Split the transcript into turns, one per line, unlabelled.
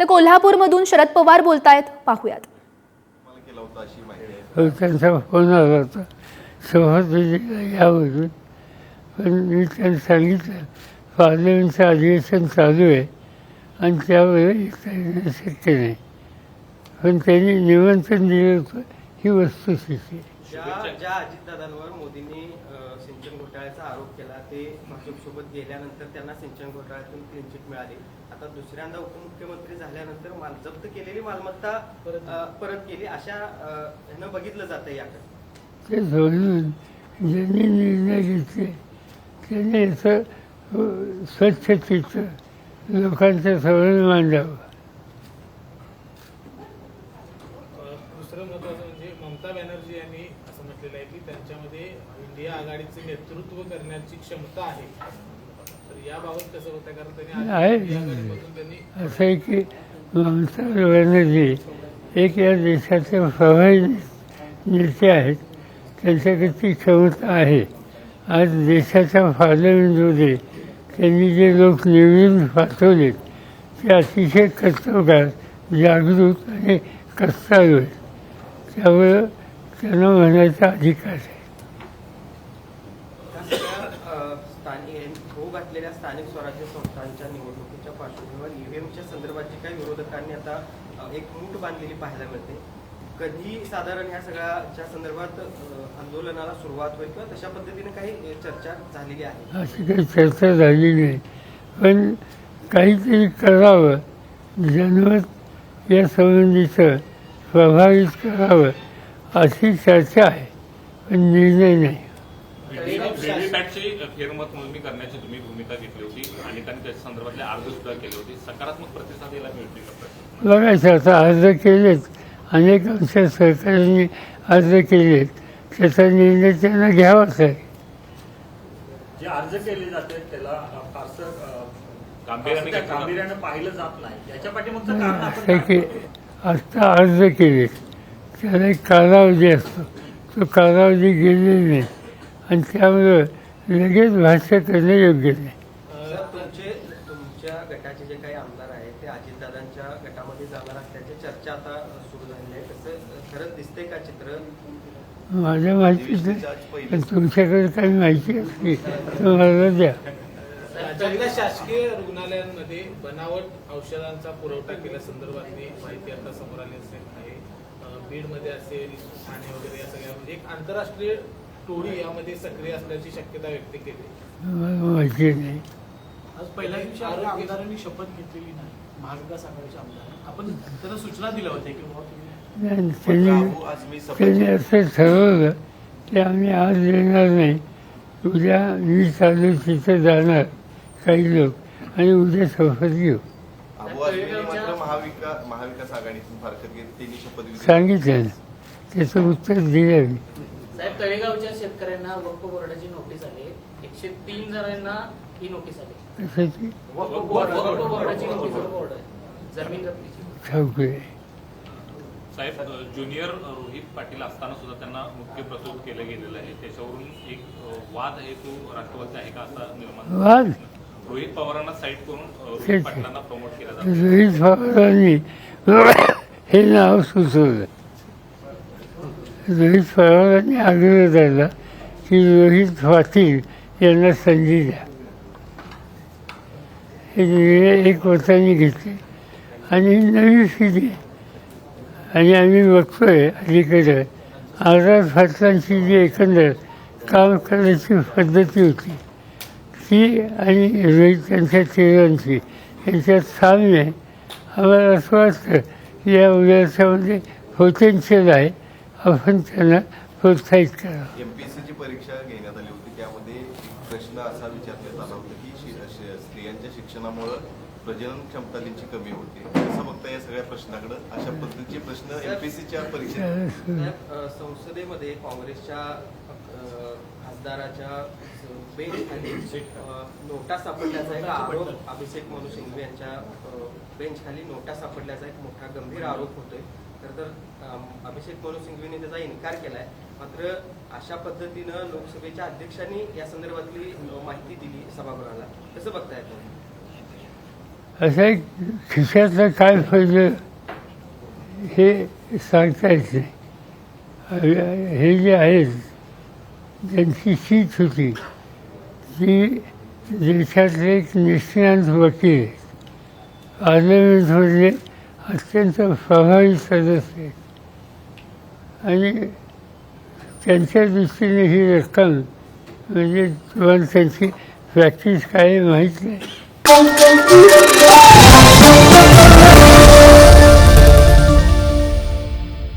तर कोल्हापूरमधून शरद पवार बोलतायत, पाहूयात.
त्यांचा फोन आला होता सभापतीला यावरून, पण मी त्यांना सांगितलं पार्लमेंटचं अधिवेशन चालू आहे आणि त्यावेळेला येता येणं शक्य नाही, पण त्यांनी निमंत्रण दिलं होतं ही वस्तुस्थिती.
ज्या अजितदादांवर मोदींनी सिंचन घोटाळ्याचा आरोप केला ते भाजपसोबत गेल्यानंतर त्यांना सिंचन घोटाळ्यातून क्लीन चिट मिळाली. आता दुसऱ्यांदा उपमुख्यमंत्री झाल्यानंतर जप्त केलेली मालमत्ता परत केली अशा ह्यानं बघितलं जातं याकडे.
ते म्हणून ज्यांनी निर्णय घेतले त्याने याचं स्वच्छतेचं लोकांच्या समोर मांडावं.
दुसरं महत्त्वाचं म्हणजे ममता बॅनर्जी यांनी असं म्हटलेलं आहे की त्यांच्यामध्ये इंडिया आघाडीचे नेतृत्व करण्याची क्षमता आहे. तर याबाबत कसं होतं, कारण त्यांनी आघाडीमधून त्यांनी
असं आहे की ममता बॅनर्जी एक या देशाचे प्रभावी नेते आहेत, त्यांच्याकडे ती क्षमता आहे. आज देशाच्या पार्लमेंटमध्ये त्यांनी जे लोक निवडून पाठवलेत ते अतिशय कर्तबगार, जागृत आणि कष्टाळू आहेत. त्यामुळं त्यांना म्हणायचा अधिकार आहे.
होऊ घातलेल्या स्थानिक स्वराज्य संस्थांच्या निवडणुकीच्या पार्श्वभूमीवर ईव्हीएमच्या संदर्भात जी काही विरोधकांनी आता एक मूठ बांधलेली पाहायला मिळते, कधी साधारण ह्या सगळ्याच्या संदर्भात आंदोलनाला सुरुवात होईल किंवा तशा पद्धतीने काही चर्चा झालेली आहे?
अशी काही चर्चा झाली नाही, पण काहीतरी करावं, जनमत या संबंधीचं प्रभावित करावं अशी चर्चा आहे, पण निर्णय नाही.
व्हीव्हीपॅटची फेरमत मोजणी करण्याची तुम्ही भूमिका घेतली होती, अनेकांनी त्याच्या संदर्भातले अर्ज सुद्धा केले होते, सकारात्मक प्रतिसाद याला मिळतील का?
बघायचं आता अर्ज केलेत, अनेक आमच्या सरकारने अर्ज केलेत, त्याचा निर्णय त्यांना घ्यावाच आहे.
जे अर्ज केले जाते त्याला फारसं गांभीर्यानं पाहिलं जात नाही, याच्या पाठीमागचं कारण
असं की आत्ता अर्ज केलेत त्याला एक कालावधी असतो, तो कालावधी गेलेला नाही आणि त्यामुळं लगेच भाष्य करणं योग्य नाही.
तुमच्या गटाचे जे काही आमदार आहेत ते अजितदादांच्या गटामध्ये जाणार असल्याची चर्चा आता सुरू झाली आहे, तसं खरंच दिसतंय का चित्र?
माझ्या माहितीच नाही, पण तुमच्याकडे काही माहिती असली तर मला द्या.
राज्यातल्या शासकीय रुग्णालयांमध्ये बनावट औषधांचा पुरवठा केल्यासंदर्भातली माहिती आता समोर आली आहे. बीडमध्ये असेल, ठाणे वगैरे या सगळ्या म्हणजे एक आंतरराष्ट्रीय टोळी यामध्ये सक्रिय असल्याची शक्यता व्यक्त केली.
मला माहिती नाही.
आज पहिल्या दिवशी आपल्या आमदारांनी शपथ घेतलेली नाही, महाविकास आघाडीच्या आमदारांनी. आपण त्यांना सूचना दिल्या होत्या की
त्यांनी असं ठरवलं की आम्ही आज येणार नाही, उद्या मी चालू तिथं जाणार काही लोक आणि उद्या शपथ घेऊ
महाविकास आघाडीतून फारकत घेत त्यांनी शपथ
सांगितलं ना, त्याचं उत्तर दिलं मी.
साहेब, तळेगावच्या शेतकऱ्यांना वक्फ बोर्डाची नोटीस आली, 103 जणांना ही नोटीस आली.
कशाची?
वक्फ बोर्डाची नोटीस, जमीन जप्तीची.
ठाऊक आहे.
साहेब, ज्युनियर रोहित पाटील असताना सुद्धा त्यांना मुख्य प्रस्तुत केलं गेलेलं आहे, त्याच्यावरून एक वाद हेतू राष्ट्रवादी आहे का असा निर्माण?
वाद
रोहित पवारांना साईड करून रोहित पाटलांना प्रमोट केला जातो.
रोहित पवारांनी हे नाव सुचवलं. रोहित पवारांनी आग्रह धरला की रोहित पाटील यांना संधी द्या. हे निर्णय एक वर्षांनी घेतले आणि नवी पिढी आणि आम्ही बघतोय अलीकडं आझाद पाटलांची जी एकंदर काम करण्याची पद्धती होती ती आणि रोहित त्यांच्या चेहऱ्यांची यांच्यात साम्य आहे. आम्हाला असं वाटतं की या उद्याच्यामध्ये पोटेन्शियल आहे, आपण त्यांना प्रोत्साहित करावं.
एमपीएससीची परीक्षा घेण्यात आली होती, त्यामध्ये एक प्रश्न असा विचारण्यात आला होता की स्त्रियांच्या शिक्षणामुळं प्रजनन क्षमता त्यांची कमी होते. कसं बघता या सगळ्या प्रश्नाकडे? अशा पद्धतीचे प्रश्न एमपीएससीच्या परीक्षेत
संसदेमध्ये काँग्रेसच्या खासदाराच्या बेंचखाली नोटा सापडल्याचा एक आरोप, अभिषेक मनु सिंघवी यांच्या बेंचखाली नोटा सापडल्याचा एक मोठा गंभीर आरोप होतोय. तर अभिषेक मनु सिंघवीने त्याचा इन्कार केलाय. मात्र अशा पद्धतीनं लोकसभेच्या अध्यक्षांनी या संदर्भातली माहिती दिली सभागृहाला, कसं बघताय?
असं एक खिशातलं काय पडलं हे सांगता येत नाही. हे जे आहेत त्यांची सीट होती ती देशातले एक निष्णात वकील आहेत, पार्लमेंटमधले अत्यंत प्रभावी सदस्य आहेत आणि त्यांच्या दृष्टीने ही रक्कम म्हणजे तुम्हाला त्यांची प्रॅक्टिस काय माहीत नाही.